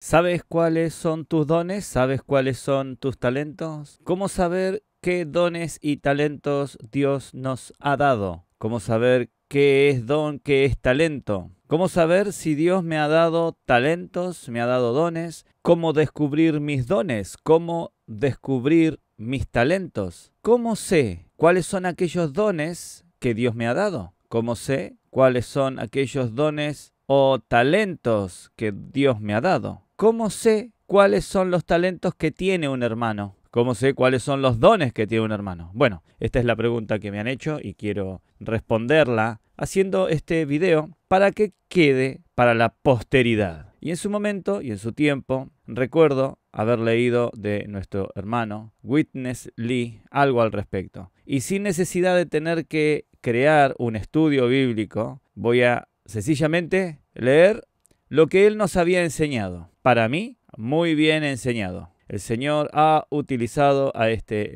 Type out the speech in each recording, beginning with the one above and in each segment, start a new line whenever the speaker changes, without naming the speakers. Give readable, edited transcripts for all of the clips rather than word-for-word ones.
¿Sabes cuáles son tus dones? ¿Sabes cuáles son tus talentos? ¿Cómo saber qué dones y talentos Dios nos ha dado? ¿Cómo saber qué es don, qué es talento? ¿Cómo saber si Dios me ha dado talentos, me ha dado dones? ¿Cómo descubrir mis dones? ¿Cómo descubrir mis talentos? ¿Cómo sé cuáles son aquellos dones que Dios me ha dado? ¿Cómo sé cuáles son aquellos dones o talentos que Dios me ha dado? ¿Cómo sé cuáles son los talentos que tiene un hermano? ¿Cómo sé cuáles son los dones que tiene un hermano? Bueno, esta es la pregunta que me han hecho y quiero responderla haciendo este video para que quede para la posteridad. Y en su momento y en su tiempo, recuerdo haber leído de nuestro hermano Witness Lee algo al respecto. Y sin necesidad de tener que crear un estudio bíblico, voy a sencillamente leer lo que él nos había enseñado. Para mí, muy bien enseñado. El Señor ha utilizado a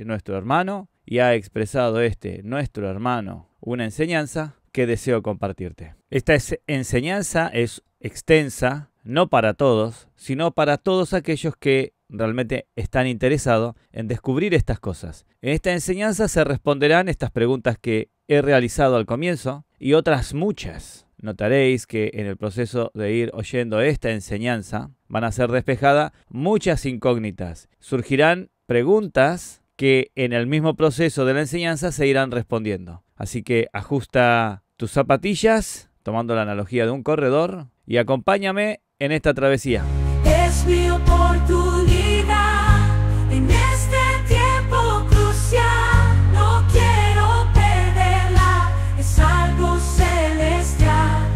nuestro hermano y ha expresado nuestro hermano una enseñanza que deseo compartirte. Esta enseñanza es extensa, no para todos, sino para todos aquellos que realmente están interesados en descubrir estas cosas. En esta enseñanza se responderán estas preguntas que he realizado al comienzo y otras muchas. Notaréis que en el proceso de ir oyendo esta enseñanza van a ser despejadas muchas incógnitas. Surgirán preguntas que en el mismo proceso de la enseñanza se irán respondiendo. Así que ajusta tus zapatillas, tomando la analogía de un corredor, y acompáñame en esta travesía.
Es mi oportunidad en este tiempo crucial. No quiero perderla, es algo celestial.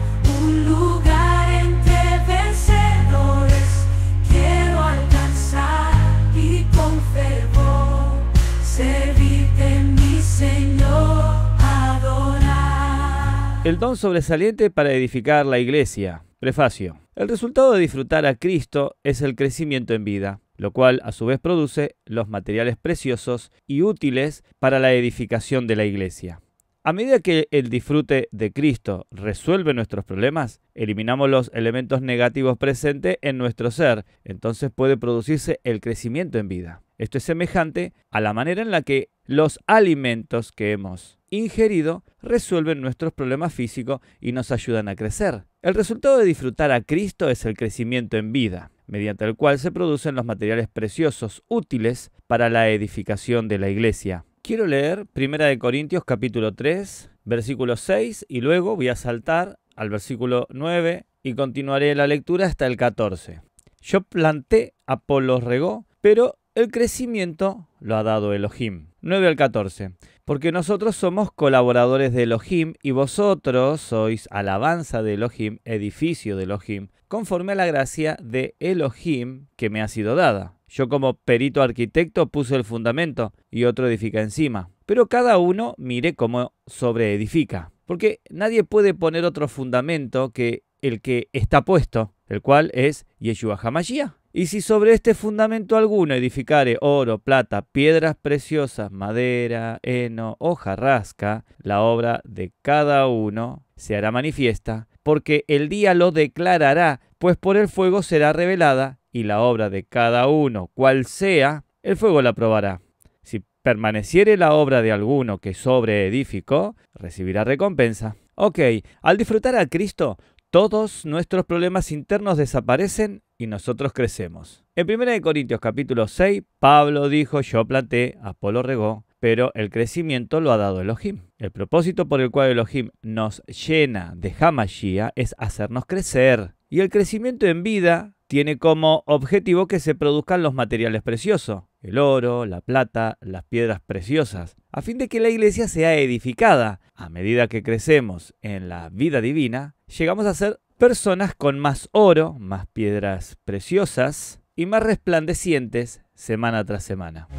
Un lugar entre vencedores quiero alcanzar y con fervor servirte, mi Señor, adorar.
El don sobresaliente para edificar la iglesia. Prefacio. El resultado de disfrutar a Cristo es el crecimiento en vida, lo cual a su vez produce los materiales preciosos y útiles para la edificación de la iglesia. A medida que el disfrute de Cristo resuelve nuestros problemas, eliminamos los elementos negativos presentes en nuestro ser, entonces puede producirse el crecimiento en vida. Esto es semejante a la manera en la que los alimentos que hemos ingerido resuelven nuestros problemas físicos y nos ayudan a crecer. El resultado de disfrutar a Cristo es el crecimiento en vida, mediante el cual se producen los materiales preciosos útiles para la edificación de la iglesia. Quiero leer 1 Corintios capítulo 3, versículo 6, y luego voy a saltar al versículo 9 y continuaré la lectura hasta el 14. Yo planté, Apolos regó, pero el crecimiento lo ha dado Elohim. 9 al 14. Porque nosotros somos colaboradores de Elohim y vosotros sois alabanza de Elohim, edificio de Elohim, conforme a la gracia de Elohim que me ha sido dada. Yo como perito arquitecto puse el fundamento y otro edifica encima. Pero cada uno mire cómo sobreedifica. Porque nadie puede poner otro fundamento que el que está puesto, el cual es Yeshua HaMashiach. Y si sobre este fundamento alguno edificare oro, plata, piedras preciosas, madera, heno, hojarasca, la obra de cada uno se hará manifiesta, porque el día lo declarará, pues por el fuego será revelada, y la obra de cada uno, cual sea, el fuego la probará. Si permaneciere la obra de alguno que sobreedificó, recibirá recompensa. Ok, al disfrutar a Cristo, todos nuestros problemas internos desaparecen y nosotros crecemos. En 1 Corintios capítulo 6, Pablo dijo, yo planté, Apolo regó, pero el crecimiento lo ha dado Elohim. El propósito por el cual Elohim nos llena de Hamashiach es hacernos crecer. Y el crecimiento en vida tiene como objetivo que se produzcan los materiales preciosos, el oro, la plata, las piedras preciosas, a fin de que la iglesia sea edificada. A medida que crecemos en la vida divina, llegamos a ser personas con más oro, más piedras preciosas y más resplandecientes semana tras semana.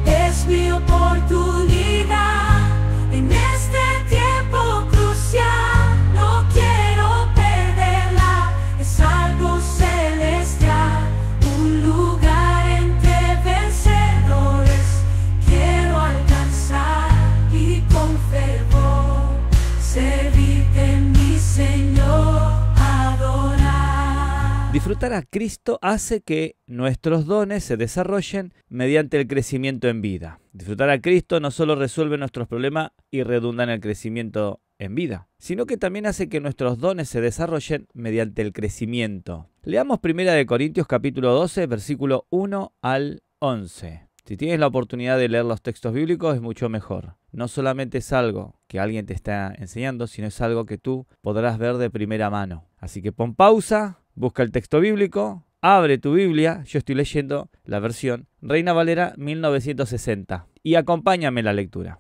Es mi oportunidad en este tiempo crucial. No quiero perderla, es algo celestial. Un lugar entre vencedores quiero alcanzar y con fervor servirte, mi Señor, adorar.
Disfrutar a Cristo hace que nuestros dones se desarrollen mediante el crecimiento en vida. Disfrutar a Cristo no solo resuelve nuestros problemas y redunda en el crecimiento en vida, sino que también hace que nuestros dones se desarrollen mediante el crecimiento. Leamos 1 Corintios capítulo 12, versículo 1 al 11. Si tienes la oportunidad de leer los textos bíblicos es mucho mejor. No solamente es algo que alguien te está enseñando, sino es algo que tú podrás ver de primera mano. Así que pon pausa, busca el texto bíblico, abre tu Biblia, yo estoy leyendo la versión Reina Valera 1960 y acompáñame en la lectura.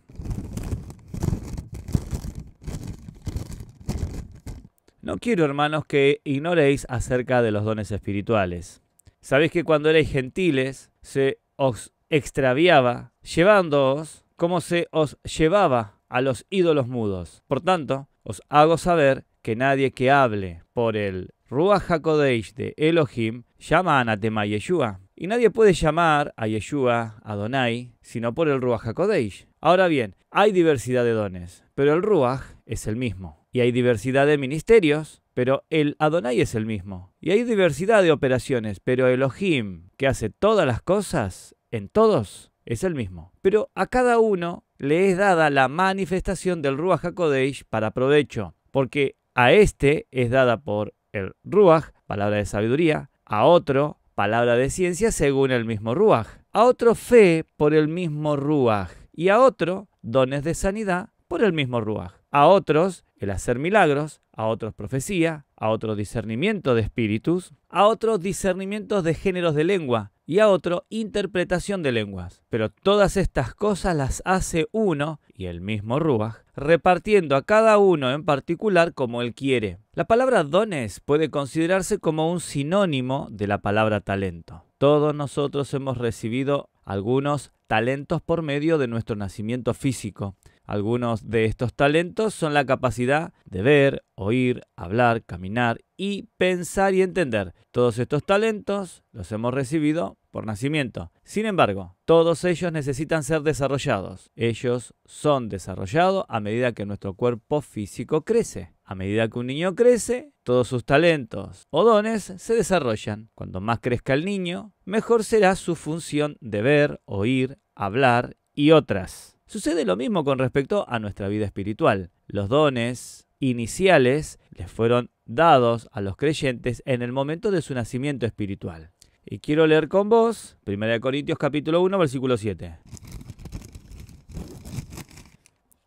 No quiero, hermanos, que ignoréis acerca de los dones espirituales. Sabéis que cuando erais gentiles se os extraviaba, llevándoos como se os llevaba a los ídolos mudos. Por tanto, os hago saber que nadie que hable por el Ruach HaKodesh de Elohim llama anatema a Yeshua. Y nadie puede llamar a Yeshua Adonai sino por el Ruach HaKodesh. Ahora bien, hay diversidad de dones, pero el Ruach es el mismo. Y hay diversidad de ministerios, pero el Adonai es el mismo. Y hay diversidad de operaciones, pero Elohim, que hace todas las cosas en todos, es el mismo. Pero a cada uno le es dada la manifestación del Ruach HaKodesh para provecho, porque a este es dada por el Ruach, palabra de sabiduría, a otro, palabra de ciencia según el mismo Ruach, a otro fe por el mismo Ruach, y a otro dones de sanidad por el mismo Ruach, a otros el hacer milagros, a otros profecía, a otros discernimiento de espíritus, a otros discernimientos de géneros de lengua, y a otro interpretación de lenguas. Pero todas estas cosas las hace uno y el mismo Ruach, repartiendo a cada uno en particular como él quiere. La palabra dones puede considerarse como un sinónimo de la palabra talento. Todos nosotros hemos recibido algunos talentos por medio de nuestro nacimiento físico. Algunos de estos talentos son la capacidad de ver, oír, hablar, caminar y pensar y entender. Todos estos talentos los hemos recibido por nacimiento. Sin embargo, todos ellos necesitan ser desarrollados. Ellos son desarrollados a medida que nuestro cuerpo físico crece. A medida que un niño crece, todos sus talentos o dones se desarrollan. Cuanto más crezca el niño, mejor será su función de ver, oír, hablar y otras. Sucede lo mismo con respecto a nuestra vida espiritual. Los dones iniciales les fueron dados a los creyentes en el momento de su nacimiento espiritual. Y quiero leer con vos 1 Corintios capítulo 1, versículo 7.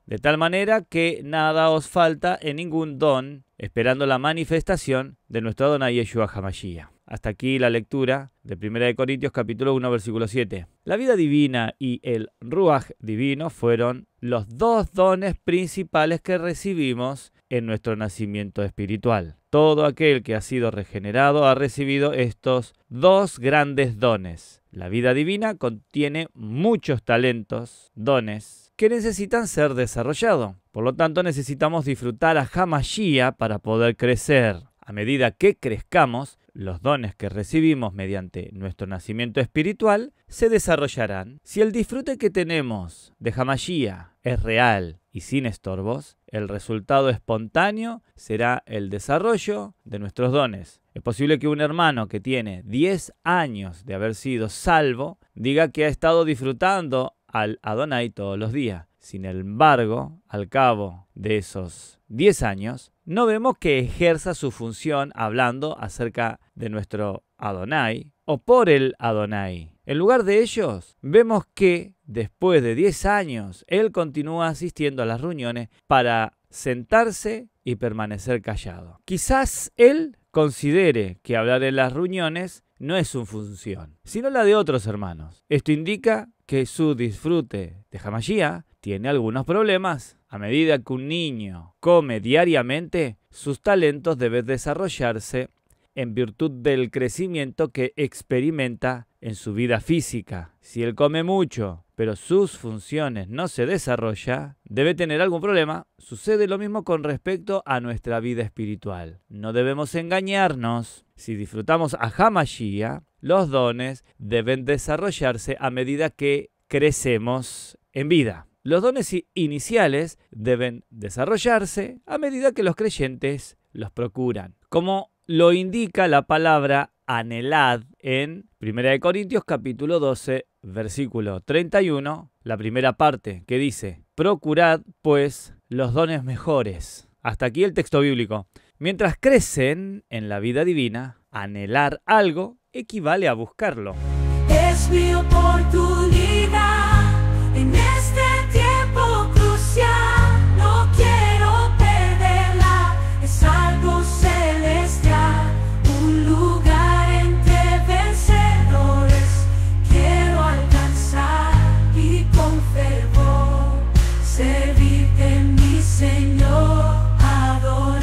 De tal manera que nada os falta en ningún don, esperando la manifestación de nuestro Adonai Yeshua HaMashiach. Hasta aquí la lectura de 1 Corintios capítulo 1, versículo 7. La vida divina y el Ruach divino fueron los dos dones principales que recibimos en nuestro nacimiento espiritual. Todo aquel que ha sido regenerado ha recibido estos dos grandes dones. La vida divina contiene muchos talentos, dones, que necesitan ser desarrollados. Por lo tanto, necesitamos disfrutar a Hamashiach para poder crecer. A medida que crezcamos, los dones que recibimos mediante nuestro nacimiento espiritual se desarrollarán. Si el disfrute que tenemos de Hamashiach es real y sin estorbos, el resultado espontáneo será el desarrollo de nuestros dones. Es posible que un hermano que tiene 10 años de haber sido salvo diga que ha estado disfrutando al Adonai todos los días. Sin embargo, al cabo de esos 10 años, no vemos que ejerza su función hablando acerca de nuestro Adonai o por el Adonai. En lugar de ellos, vemos que después de 10 años, él continúa asistiendo a las reuniones para sentarse y permanecer callado. Quizás él considere que hablar en las reuniones no es su función, sino la de otros hermanos. Esto indica que su disfrute de Hamashiach tiene algunos problemas. A medida que un niño come diariamente, sus talentos deben desarrollarse en virtud del crecimiento que experimenta en su vida física. Si él come mucho, pero sus funciones no se desarrollan, debe tener algún problema. Sucede lo mismo con respecto a nuestra vida espiritual. No debemos engañarnos. Si disfrutamos a Hamashiach, los dones deben desarrollarse a medida que crecemos en vida. Los dones iniciales deben desarrollarse a medida que los creyentes los procuran. Como lo indica la palabra anhelad en 1 Corintios capítulo 12, versículo 31, la primera parte que dice, procurad pues los dones mejores. Hasta aquí el texto bíblico. Mientras crecen en la vida divina, anhelar algo equivale a buscarlo.
Es mi oportunidad en este tiempo crucial. No quiero perderla, es algo celestial. Un lugar entre vencedores quiero alcanzar y con fervor servirte, mi Señor, adorar.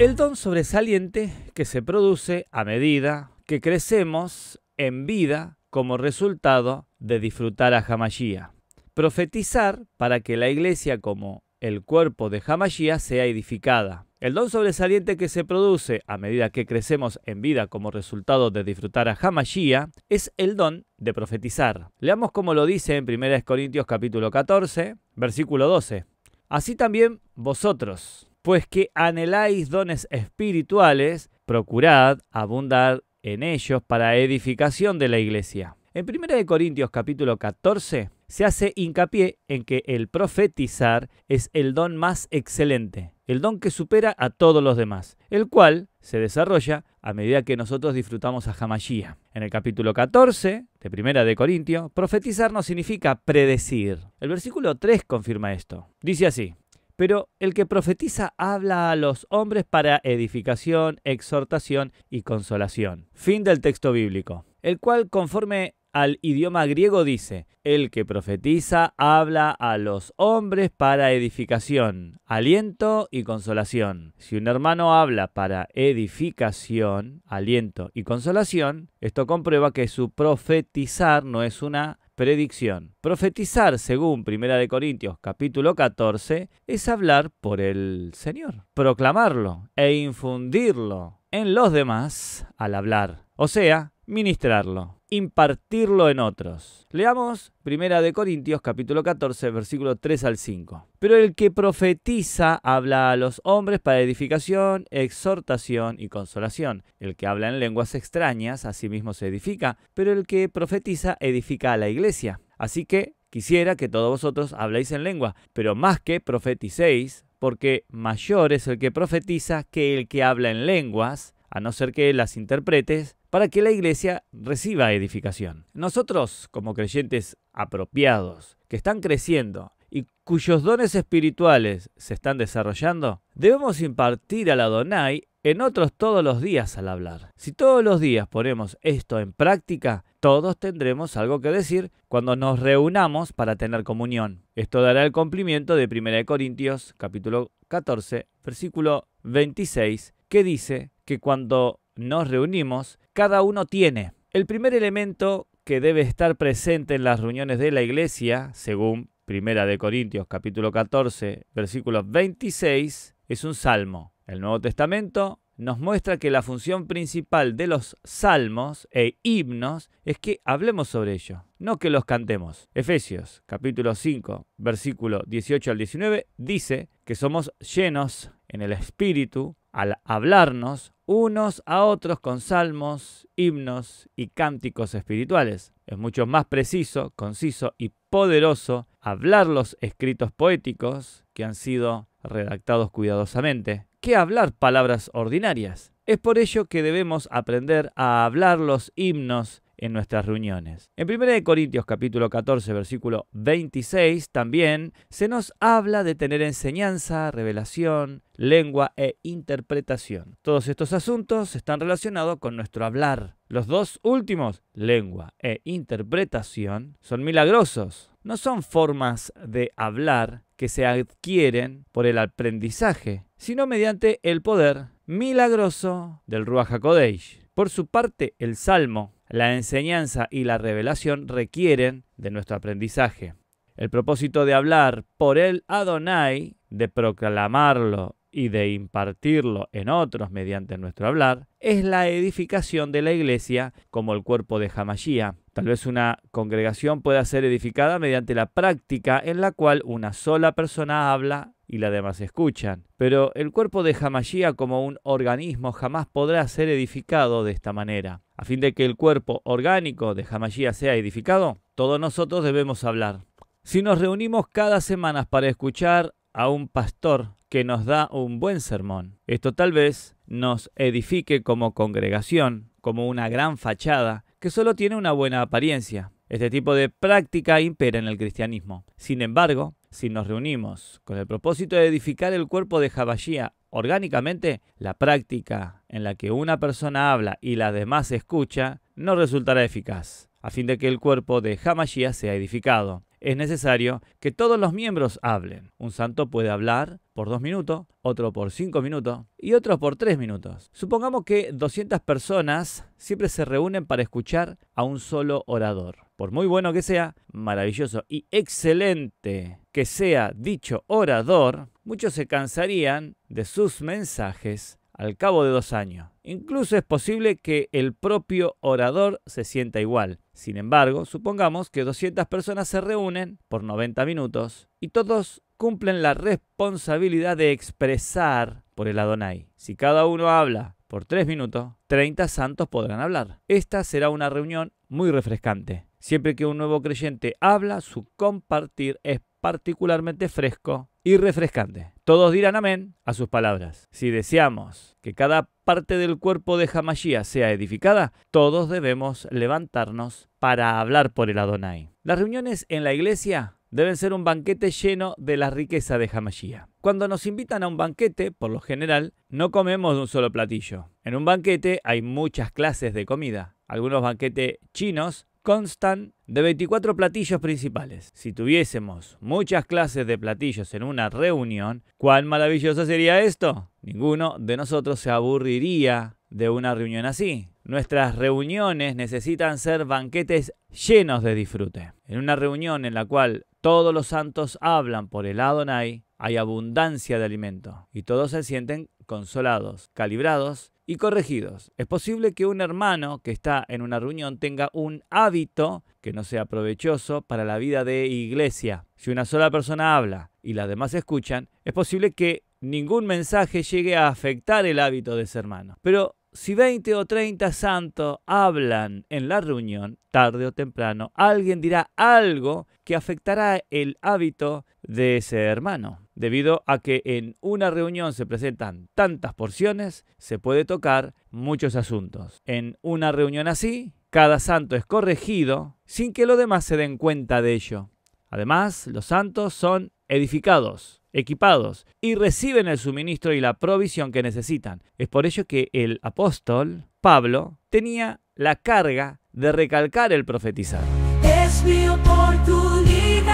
El don sobresaliente que se produce a medida que crecemos en vida como resultado de disfrutar a Hamashiach. Profetizar para que la iglesia como el cuerpo de Hamashiach sea edificada. El don sobresaliente que se produce a medida que crecemos en vida como resultado de disfrutar a Hamashiach es el don de profetizar. Leamos cómo lo dice en 1 Corintios capítulo 14, versículo 12. Así también vosotros, pues que anheláis dones espirituales, procurad abundar en ellos para edificación de la iglesia. En 1 Corintios capítulo 14 se hace hincapié en que el profetizar es el don más excelente, el don que supera a todos los demás, el cual se desarrolla a medida que nosotros disfrutamos a Hamashiach. En el capítulo 14 de 1 Corintios, profetizar no significa predecir. El versículo 3 confirma esto. Dice así: pero el que profetiza habla a los hombres para edificación, exhortación y consolación. Fin del texto bíblico. El cual, conforme al idioma griego, dice: el que profetiza habla a los hombres para edificación, aliento y consolación. Si un hermano habla para edificación, aliento y consolación, esto comprueba que su profetizar no es una predicción. Profetizar, según 1 Corintios capítulo 14, es hablar por el Señor, proclamarlo e infundirlo en los demás al hablar, o sea, ministrarlo, impartirlo en otros. Leamos 1 Corintios capítulo 14, versículos 3 al 5. Pero el que profetiza habla a los hombres para edificación, exhortación y consolación. El que habla en lenguas extrañas a sí mismo se edifica, pero el que profetiza edifica a la iglesia. Así que quisiera que todos vosotros habléis en lengua, pero más que profeticéis, porque mayor es el que profetiza que el que habla en lenguas, a no ser que las interpretes, para que la iglesia reciba edificación. Nosotros, como creyentes apropiados, que están creciendo y cuyos dones espirituales se están desarrollando, debemos impartir al Adonai en otros todos los días al hablar. Si todos los días ponemos esto en práctica, todos tendremos algo que decir cuando nos reunamos para tener comunión. Esto dará el cumplimiento de 1 Corintios capítulo 14, versículo 26, que dice que cuando nos reunimos, cada uno tiene. El primer elemento que debe estar presente en las reuniones de la iglesia, según 1 Corintios capítulo 14, versículo 26, es un salmo. El Nuevo Testamento nos muestra que la función principal de los salmos e himnos es que hablemos sobre ello, no que los cantemos. Efesios capítulo 5, versículo 18 al 19, dice que somos llenos en el Espíritu al hablarnos unos a otros con salmos, himnos y cánticos espirituales. Es mucho más preciso, conciso y poderoso hablar los escritos poéticos que han sido redactados cuidadosamente que hablar palabras ordinarias. Es por ello que debemos aprender a hablar los himnos en nuestras reuniones. En 1 Corintios capítulo 14, versículo 26, también se nos habla de tener enseñanza, revelación, lengua e interpretación. Todos estos asuntos están relacionados con nuestro hablar. Los dos últimos, lengua e interpretación, son milagrosos. No son formas de hablar que se adquieren por el aprendizaje, sino mediante el poder milagroso del Ruach HaKodesh. Por su parte, el Salmo, la enseñanza y la revelación requieren de nuestro aprendizaje. El propósito de hablar por el Adonai, de proclamarlo y de impartirlo en otros mediante nuestro hablar, es la edificación de la iglesia como el cuerpo de Hamashiach. Tal vez una congregación pueda ser edificada mediante la práctica en la cual una sola persona habla y las demás escuchan. Pero el cuerpo de Hamashiach como un organismo jamás podrá ser edificado de esta manera. A fin de que el cuerpo orgánico de Hamashiach sea edificado, todos nosotros debemos hablar. Si nos reunimos cada semana para escuchar a un pastor que nos da un buen sermón, esto tal vez nos edifique como congregación, como una gran fachada que solo tiene una buena apariencia. Este tipo de práctica impera en el cristianismo. Sin embargo, si nos reunimos con el propósito de edificar el cuerpo de Hamashiach orgánicamente, la práctica en la que una persona habla y la demás escucha no resultará eficaz. A fin de que el cuerpo de Hamashiach sea edificado, es necesario que todos los miembros hablen. Un santo puede hablar por 2 minutos, otro por 5 minutos y otro por 3 minutos. Supongamos que 200 personas siempre se reúnen para escuchar a un solo orador. Por muy bueno que sea, maravilloso y excelente que sea dicho orador, muchos se cansarían de sus mensajes al cabo de 2 años. Incluso es posible que el propio orador se sienta igual. Sin embargo, supongamos que 200 personas se reúnen por 90 minutos y todos cumplen la responsabilidad de expresar por el Adonai. Si cada uno habla por 3 minutos, 30 santos podrán hablar. Esta será una reunión muy refrescante. Siempre que un nuevo creyente habla, su compartir es particularmente fresco y refrescante. Todos dirán amén a sus palabras. Si deseamos que cada parte del cuerpo de Hamashiach sea edificada, todos debemos levantarnos para hablar por el Adonai. Las reuniones en la iglesia deben ser un banquete lleno de la riqueza de Hamashiach. Cuando nos invitan a un banquete, por lo general, no comemos de un solo platillo. En un banquete hay muchas clases de comida. Algunos banquetes chinos constan de 24 platillos principales. Si tuviésemos muchas clases de platillos en una reunión, ¿cuán maravilloso sería esto? Ninguno de nosotros se aburriría de una reunión así. Nuestras reuniones necesitan ser banquetes llenos de disfrute. En una reunión en la cual todos los santos hablan por el Adonai, hay abundancia de alimento y todos se sienten consolados, calibrados y corregidos. Es posible que un hermano que está en una reunión tenga un hábito que no sea provechoso para la vida de iglesia. Si una sola persona habla y las demás escuchan, es posible que ningún mensaje llegue a afectar el hábito de ese hermano. Pero si 20 o 30 santos hablan en la reunión, tarde o temprano, alguien dirá algo que afectará el hábito de ese hermano. Debido a que en una reunión se presentan tantas porciones, se puede tocar muchos asuntos. En una reunión así, cada santo es corregido sin que los demás se den cuenta de ello. Además, los santos son edificados, equipados y reciben el suministro y la provisión que necesitan. Es por ello que el apóstol Pablo tenía la carga de recalcar el profetizar.
Es mi oportunidad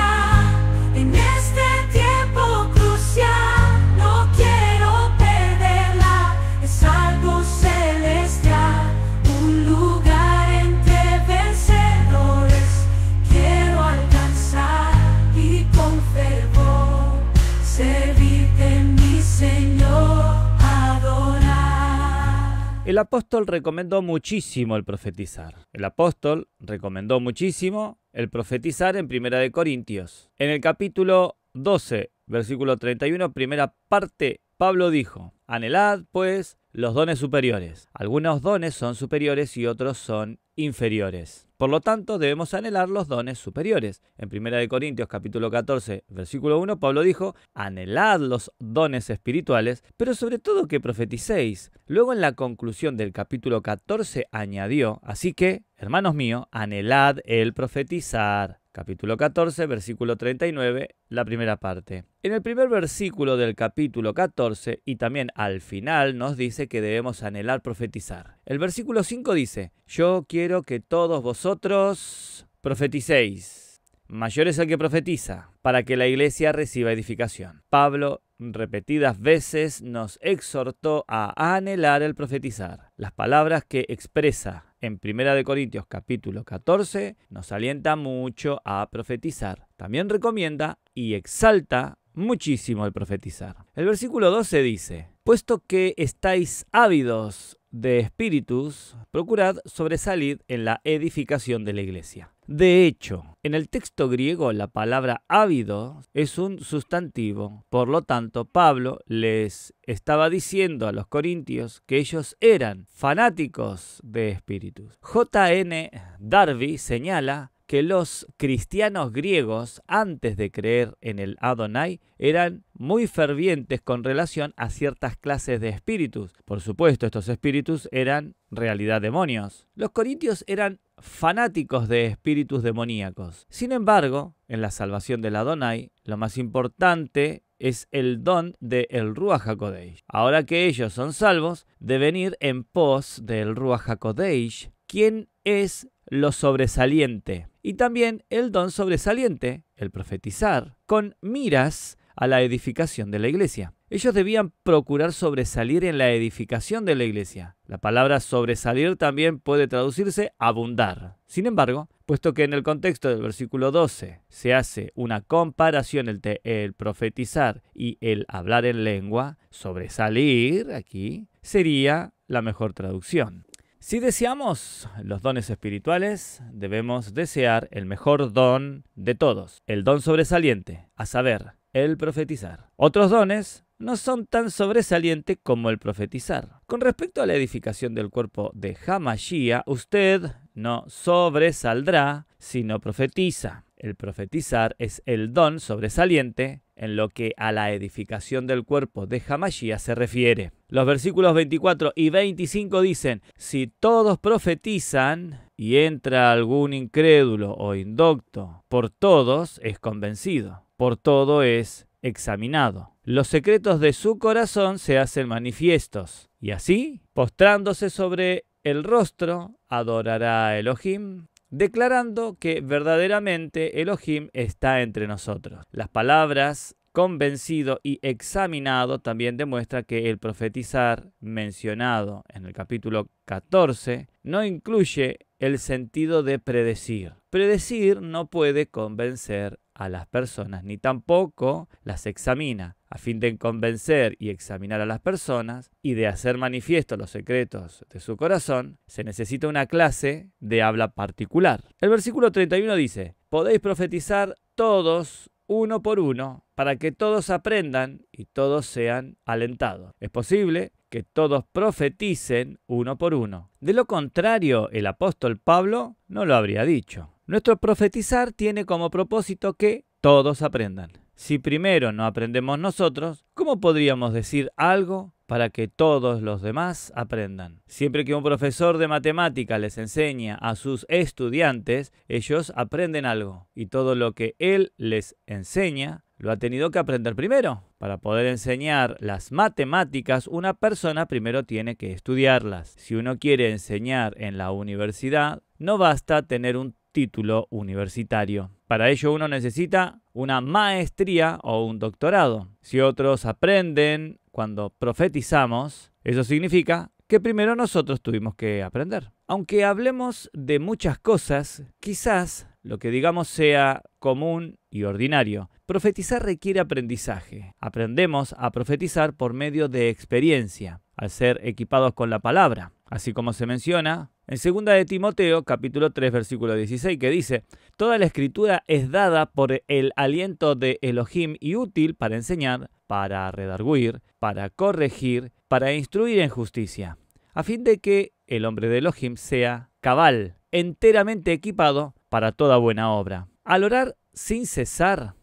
en este tiempo crucial. No quiero perderla, es algo celestial. Un lugar entre vencedores quiero alcanzar y con fervor servirte, mi Señor, adorar.
El apóstol recomendó muchísimo el profetizar. El apóstol recomendó muchísimo el profetizar en 1 Corintios. En el capítulo 12, versículo 31, primera parte, Pablo dijo: anhelad, pues, los dones superiores. Algunos dones son superiores y otros son inferiores. Por lo tanto, debemos anhelar los dones superiores. En 1 Corintios capítulo 14, versículo 1, Pablo dijo: anhelad los dones espirituales, pero sobre todo que profeticéis. Luego, en la conclusión del capítulo 14, añadió: así que, hermanos míos, anhelad el profetizar. Capítulo 14, versículo 39, la primera parte. En el primer versículo del capítulo 14 y también al final nos dice que debemos anhelar profetizar. El versículo 5 dice: yo quiero que todos vosotros profeticéis. Mayor es el que profetiza, para que la iglesia reciba edificación. Pablo repetidas veces nos exhortó a anhelar el profetizar. Las palabras que expresa en 1 Corintios capítulo 14 nos alienta mucho a profetizar. También recomienda y exalta muchísimo el profetizar. El versículo 12 dice: puesto que estáis ávidos de espíritus, procurad sobresalir en la edificación de la iglesia. De hecho, en el texto griego la palabra ávido es un sustantivo. Por lo tanto, Pablo les estaba diciendo a los corintios que ellos eran fanáticos de espíritus. J.N. Darby señala que los cristianos griegos, antes de creer en el Adonai, eran muy fervientes con relación a ciertas clases de espíritus. Por supuesto, estos espíritus eran en realidad demonios. Los corintios eran fanáticos de espíritus demoníacos. Sin embargo, en la salvación del Adonai, lo más importante es el don del Ruach HaKodesh. Ahora que ellos son salvos, deben ir en pos del Ruach HaKodesh, quien es lo sobresaliente, y también el don sobresaliente, el profetizar, con miras a la edificación de la iglesia. Ellos debían procurar sobresalir en la edificación de la iglesia. La palabra sobresalir también puede traducirse abundar. Sin embargo, puesto que en el contexto del versículo 12 se hace una comparación entre el profetizar y el hablar en lengua, sobresalir aquí sería la mejor traducción. Si deseamos los dones espirituales, debemos desear el mejor don de todos, el don sobresaliente, a saber, el profetizar. Otros dones no son tan sobresalientes como el profetizar. Con respecto a la edificación del cuerpo de Hamashiach, usted no sobresaldrá si no profetiza. El profetizar es el don sobresaliente en lo que a la edificación del cuerpo de Hamashiach se refiere. Los versículos 24 y 25 dicen: si todos profetizan y entra algún incrédulo o indocto, por todos es convencido, por todo es examinado. Los secretos de su corazón se hacen manifiestos, y así, postrándose sobre el rostro, adorará a Elohim, declarando que verdaderamente Elohim está entre nosotros. Las palabras convencido y examinado también demuestra que el profetizar mencionado en el capítulo 14 no incluye el sentido de predecir. Predecir no puede convencer a las personas, ni tampoco las examina. A fin de convencer y examinar a las personas y de hacer manifiesto los secretos de su corazón, se necesita una clase de habla particular. El versículo 31 dice: podéis profetizar todos uno por uno, para que todos aprendan y todos sean alentados. Es posible que todos profeticen uno por uno. De lo contrario, el apóstol Pablo no lo habría dicho. Nuestro profetizar tiene como propósito que todos aprendan. Si primero no aprendemos nosotros, ¿cómo podríamos decir algo para que todos los demás aprendan? Siempre que un profesor de matemáticas les enseña a sus estudiantes, ellos aprenden algo. Y todo lo que él les enseña, lo ha tenido que aprender primero. Para poder enseñar las matemáticas, una persona primero tiene que estudiarlas. Si uno quiere enseñar en la universidad, no basta tener un título universitario. Para ello uno necesita una maestría o un doctorado. Si otros aprenden cuando profetizamos, eso significa que primero nosotros tuvimos que aprender. Aunque hablemos de muchas cosas, quizás lo que digamos sea común y ordinario. Profetizar requiere aprendizaje. Aprendemos a profetizar por medio de experiencia, al ser equipados con la palabra. Así como se menciona en 2 de Timoteo, capítulo 3, versículo 16, que dice: toda la escritura es dada por el aliento de Elohim y útil para enseñar, para redarguir, para corregir, para instruir en justicia, a fin de que el hombre de Elohim sea cabal, enteramente equipado para toda buena obra. Al orar sin cesar,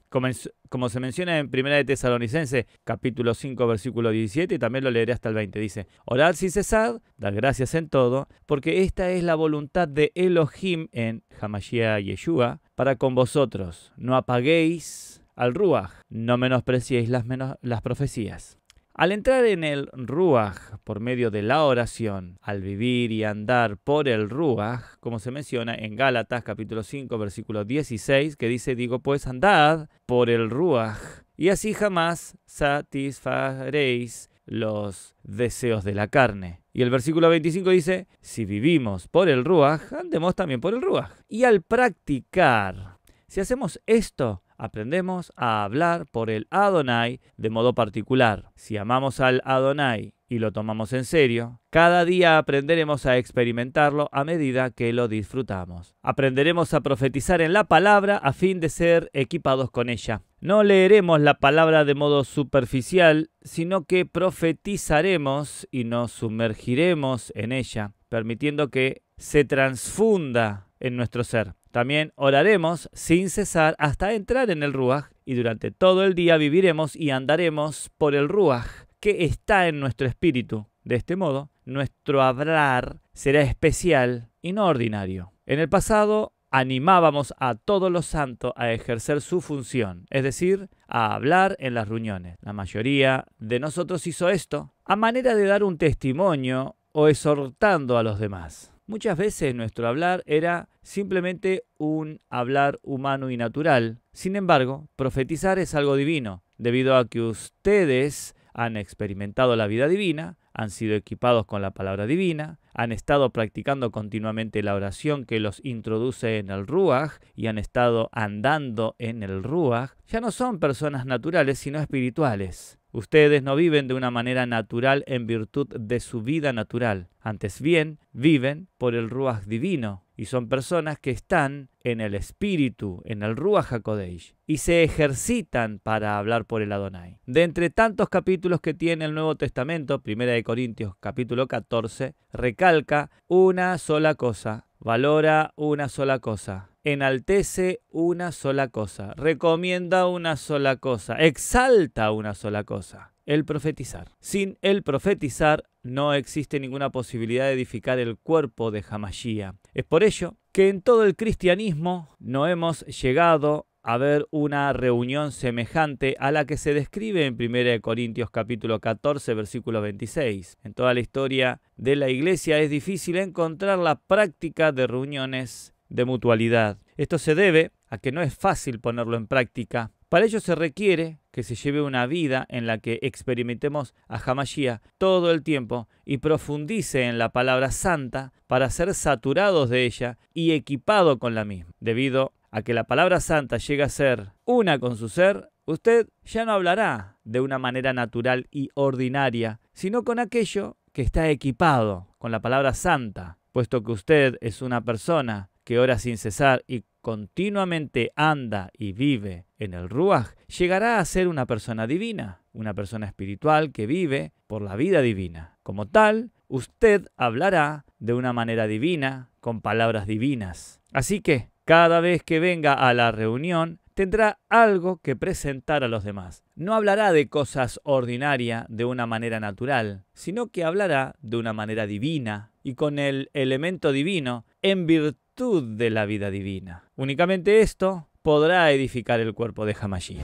como se menciona en 1 de Tesalonicenses, capítulo 5, versículo 17, y también lo leeré hasta el 20, dice: orad sin cesar, dar gracias en todo, porque esta es la voluntad de Elohim en Hamashiach Yeshua, para con vosotros. No apaguéis al Ruach, no menospreciéis las profecías. Al entrar en el Ruach por medio de la oración, al vivir y andar por el Ruach, como se menciona en Gálatas capítulo 5 versículo 16, que dice: digo pues, andad por el Ruach, y así jamás satisfaréis los deseos de la carne. Y el versículo 25 dice: si vivimos por el Ruach, andemos también por el Ruach. Y al practicar, si hacemos esto, aprendemos a hablar por el Adonai de modo particular. Si amamos al Adonai y lo tomamos en serio, cada día aprenderemos a experimentarlo a medida que lo disfrutamos. Aprenderemos a profetizar en la palabra a fin de ser equipados con ella. No leeremos la palabra de modo superficial, sino que profetizaremos y nos sumergiremos en ella, permitiendo que se transfunda en nuestro ser. También oraremos sin cesar hasta entrar en el Ruaj, y durante todo el día viviremos y andaremos por el Ruaj que está en nuestro espíritu. De este modo, nuestro hablar será especial y no ordinario. En el pasado, animábamos a todos los santos a ejercer su función, es decir, a hablar en las reuniones. La mayoría de nosotros hizo esto a manera de dar un testimonio o exhortando a los demás. Muchas veces nuestro hablar era simplemente un hablar humano y natural. Sin embargo, profetizar es algo divino, debido a que ustedes han experimentado la vida divina, han sido equipados con la palabra divina, han estado practicando continuamente la oración que los introduce en el Ruaj y han estado andando en el Ruaj. Ya no son personas naturales, sino espirituales. Ustedes no viven de una manera natural en virtud de su vida natural. Antes bien, viven por el Ruaj divino y son personas que están en el espíritu, en el Ruaj HaKodesh, y se ejercitan para hablar por el Adonai. De entre tantos capítulos que tiene el Nuevo Testamento, 1 Corintios capítulo 14, recalca una sola cosa, valora una sola cosa, enaltece una sola cosa, recomienda una sola cosa, exalta una sola cosa: el profetizar. Sin el profetizar no existe ninguna posibilidad de edificar el cuerpo de Hamashiach. Es por ello que en todo el cristianismo no hemos llegado a ver una reunión semejante a la que se describe en 1 Corintios capítulo 14, versículo 26. En toda la historia de la iglesia es difícil encontrar la práctica de reuniones de mutualidad. Esto se debe a que no es fácil ponerlo en práctica. Para ello se requiere que se lleve una vida en la que experimentemos a Hamashiach todo el tiempo y profundice en la palabra santa para ser saturados de ella y equipado con la misma. Debido a que la palabra santa llega a ser una con su ser, usted ya no hablará de una manera natural y ordinaria, sino con aquello que está equipado con la palabra santa. Puesto que usted es una persona que ora sin cesar y continuamente anda y vive en el Ruaj, llegará a ser una persona divina, una persona espiritual que vive por la vida divina. Como tal, usted hablará de una manera divina, con palabras divinas. Así que, cada vez que venga a la reunión, tendrá algo que presentar a los demás. No hablará de cosas ordinarias de una manera natural, sino que hablará de una manera divina y con el elemento divino en virtud de la vida divina. Únicamente esto podrá edificar el cuerpo de Hamashiach.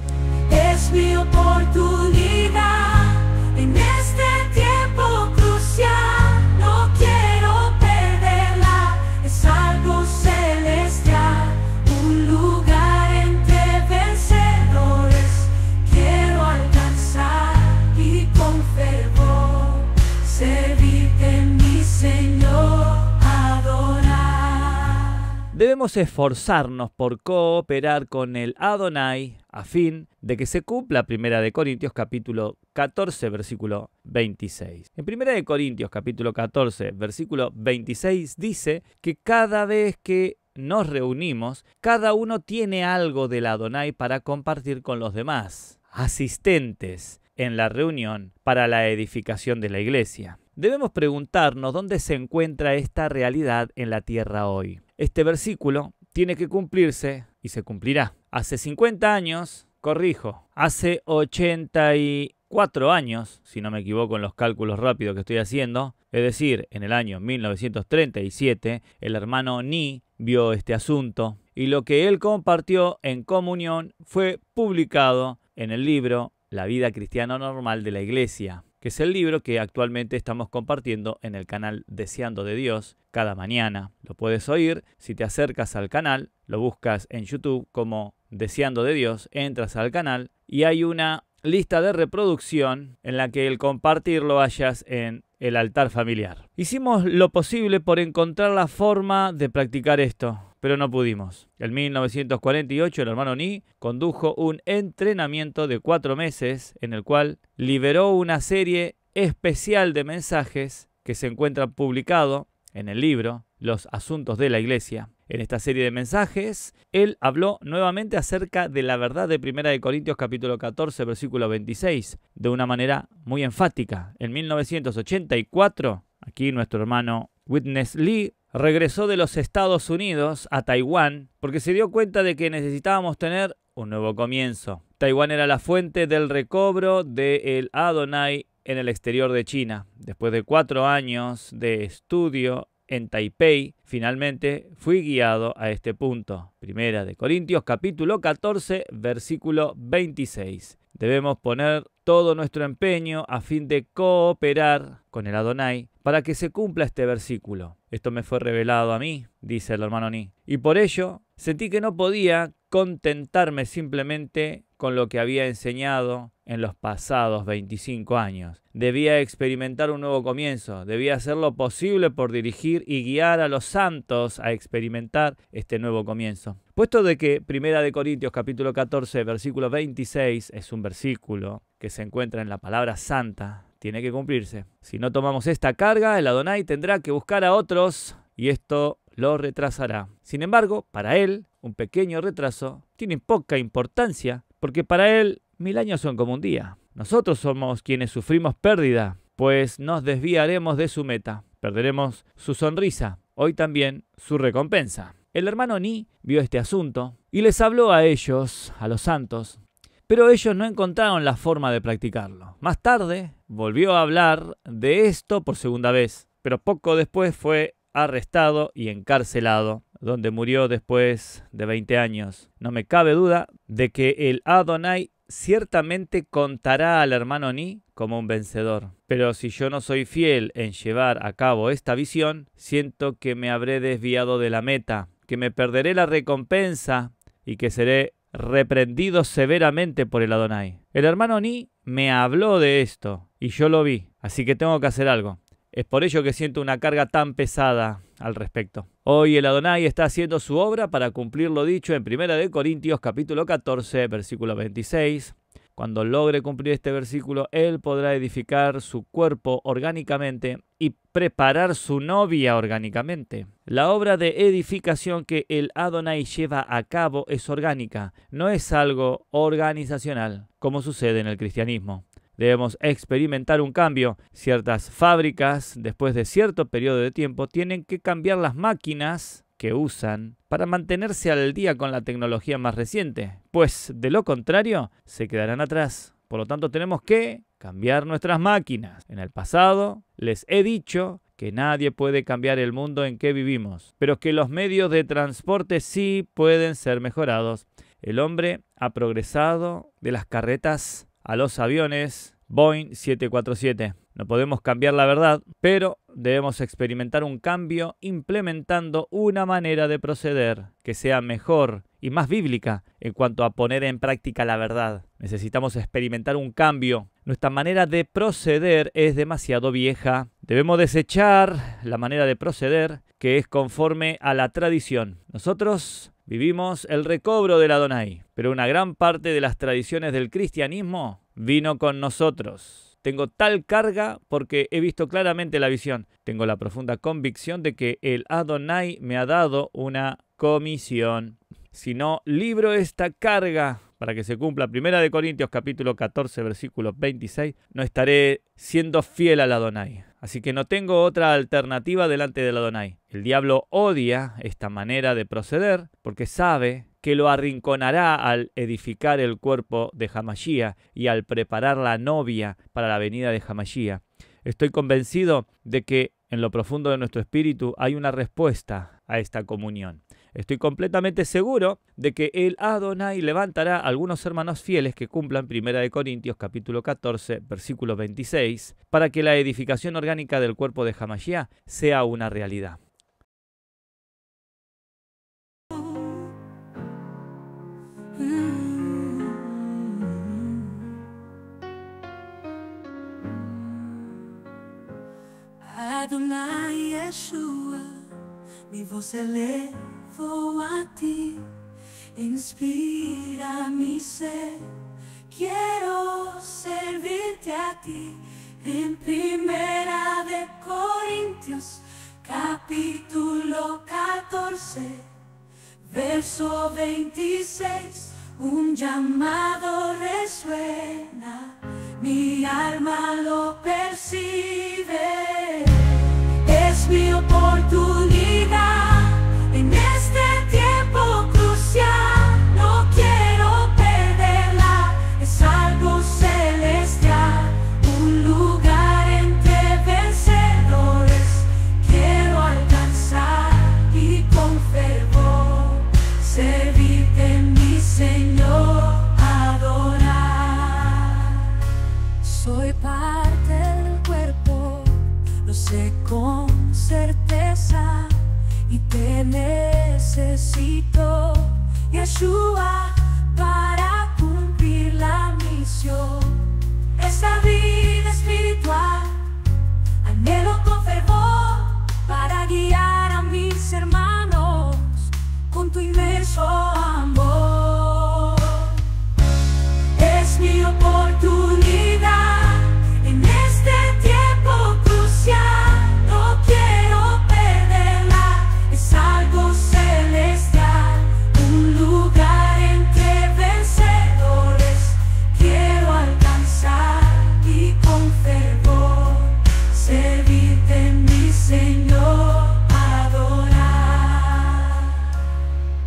Es mi oportunidad en este tiempo crucial. No quiero perderla, es algo celestial, un lugar entre vencedores. Quiero alcanzar y con fervor servirte, mi Señor, adorar.
Debemos esforzarnos por cooperar con el Adonai a fin de que se cumpla 1 Corintios capítulo 14, versículo 26. En 1 Corintios capítulo 14, versículo 26 dice que cada vez que nos reunimos, cada uno tiene algo del Adonai para compartir con los demás asistentes en la reunión para la edificación de la iglesia. Debemos preguntarnos dónde se encuentra esta realidad en la tierra hoy. Este versículo tiene que cumplirse y se cumplirá. Hace 50 años, hace 84 años, si no me equivoco en los cálculos rápidos que estoy haciendo, es decir, en el año 1937, el hermano Ni vio este asunto y lo que él compartió en comunión fue publicado en el libro La vida cristiana normal de la iglesia, que es el libro que actualmente estamos compartiendo en el canal Deseando de Dios cada mañana. Lo puedes oír si te acercas al canal, lo buscas en YouTube como Deseando de Dios, entras al canal y hay una lista de reproducción en la que el compartir lo hayas en el altar familiar. Hicimos lo posible por encontrar la forma de practicar esto, pero no pudimos. En 1948 el hermano Ni condujo un entrenamiento de 4 meses en el cual liberó una serie especial de mensajes que se encuentra publicado en el libro Los Asuntos de la Iglesia. En esta serie de mensajes, él habló nuevamente acerca de la verdad de 1 Corintios capítulo 14, versículo 26, de una manera muy enfática. En 1984, aquí nuestro hermano Witness Lee regresó de los Estados Unidos a Taiwán porque se dio cuenta de que necesitábamos tener un nuevo comienzo. Taiwán era la fuente del recobro del Adonai en el exterior de China. Después de 4 años de estudio en Taipei, finalmente fui guiado a este punto. 1 Corintios capítulo 14, versículo 26. Debemos poner todo nuestro empeño a fin de cooperar con el Adonai para que se cumpla este versículo. Esto me fue revelado a mí, dice el hermano Ni, y por ello sentí que no podía contentarme simplemente con lo que había enseñado en los pasados 25 años. Debía experimentar un nuevo comienzo, debía hacer lo posible por dirigir y guiar a los santos a experimentar este nuevo comienzo. Puesto de que 1 Corintios capítulo 14, versículo 26 es un versículo que se encuentra en la palabra santa, tiene que cumplirse. Si no tomamos esta carga, el Adonai tendrá que buscar a otros y esto lo retrasará. Sin embargo, para él, un pequeño retraso tiene poca importancia porque para él 1000 años son como un día. Nosotros somos quienes sufrimos pérdida, pues nos desviaremos de su meta. Perderemos su sonrisa, hoy también su recompensa. El hermano Ni vio este asunto y les habló a ellos, a los santos, pero ellos no encontraron la forma de practicarlo. Más tarde volvió a hablar de esto por segunda vez, pero poco después fue arrestado y encarcelado, donde murió después de 20 años. No me cabe duda de que el Adonai ciertamente contará al hermano Ni como un vencedor. Pero si yo no soy fiel en llevar a cabo esta visión, siento que me habré desviado de la meta, que me perderé la recompensa y que seré reprendido severamente por el Adonai. El hermano Ni me habló de esto y yo lo vi, así que tengo que hacer algo. Es por ello que siento una carga tan pesada al respecto. Hoy el Adonai está haciendo su obra para cumplir lo dicho en 1 Corintios capítulo 14, versículo 26. Cuando logre cumplir este versículo, él podrá edificar su cuerpo orgánicamente y preparar su novia orgánicamente. La obra de edificación que el Adonai lleva a cabo es orgánica, no es algo organizacional, como sucede en el cristianismo. Debemos experimentar un cambio. Ciertas fábricas, después de cierto periodo de tiempo, tienen que cambiar las máquinas que usan para mantenerse al día con la tecnología más reciente, pues de lo contrario se quedarán atrás. Por lo tanto, tenemos que cambiar nuestras máquinas. En el pasado les he dicho que nadie puede cambiar el mundo en que vivimos, pero que los medios de transporte sí pueden ser mejorados. El hombre ha progresado de las carretas a los aviones Boeing 747. No podemos cambiar la verdad, pero debemos experimentar un cambio implementando una manera de proceder que sea mejor y más bíblica en cuanto a poner en práctica la verdad. Necesitamos experimentar un cambio. Nuestra manera de proceder es demasiado vieja. Debemos desechar la manera de proceder que es conforme a la tradición. Nosotros vivimos el recobro del Adonai, pero una gran parte de las tradiciones del cristianismo vino con nosotros. Tengo tal carga porque he visto claramente la visión. Tengo la profunda convicción de que el Adonai me ha dado una comisión. Si no libro esta carga para que se cumpla 1 Corintios capítulo 14, versículo 26, no estaré siendo fiel al Adonai. Así que no tengo otra alternativa delante del Adonai. El diablo odia esta manera de proceder porque sabe que lo arrinconará al edificar el cuerpo de Hamashía y al preparar la novia para la venida de Hamashía. Estoy convencido de que en lo profundo de nuestro espíritu hay una respuesta a esta comunión. Estoy completamente seguro de que el Adonai levantará a algunos hermanos fieles que cumplan 1 Corintios capítulo 14, versículo 26, para que la edificación orgánica del cuerpo de Hamashía sea una realidad.
Adonai Yeshua, mi voz elevo a ti, inspira mi ser, quiero servirte a ti, En Primera de Corintios, capítulo 14, verso 26, un llamado resuena, mi alma lo percibe. Es mi oportunidad en este tiempo crucial, no quiero perderla, es algo celestial, un lugar entre vencedores, quiero alcanzar y con fervor servirte, mi Señor, adorar. Soy parte del cuerpo, lo sé con certeza, y te necesito, Yeshua, para cumplir la misión. Esta vida espiritual anhelo con fervor para guiar a mis hermanos con tu inmenso amor. Es mi oportunidad en este tiempo crucial, no quiero perderla, es algo celestial, un lugar entre vencedores, quiero alcanzar y con fervor servirte, mi Señor, adorar.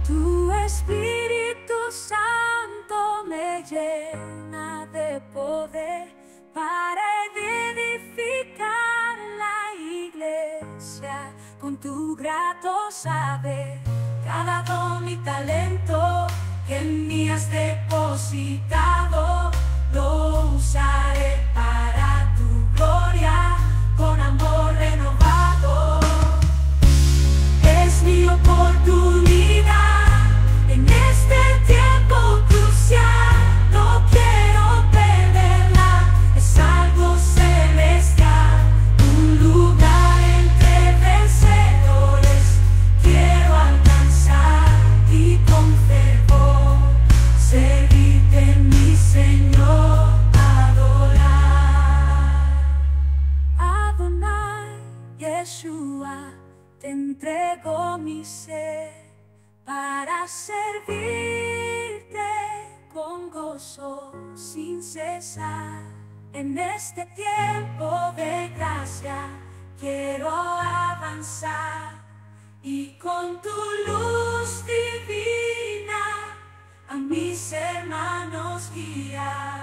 Tu Espíritu Santo me llena de poder para edificar la iglesia. Con tu grato saber, cada don y talento que en mí has depositado, lo usaré para tu gloria, con amor renovado. Es mi oportunidad en este tiempo crucial, no quiero perderla, es algo celestial, un lugar entre vencedores, quiero alcanzar y con fervor servirte, mi Señor, adorar. Adonai, Yeshua, te entrego mi ser para servirte con gozo sin cesar. En este tiempo de gracia quiero avanzar y con tu luz divina a mis hermanos guiar.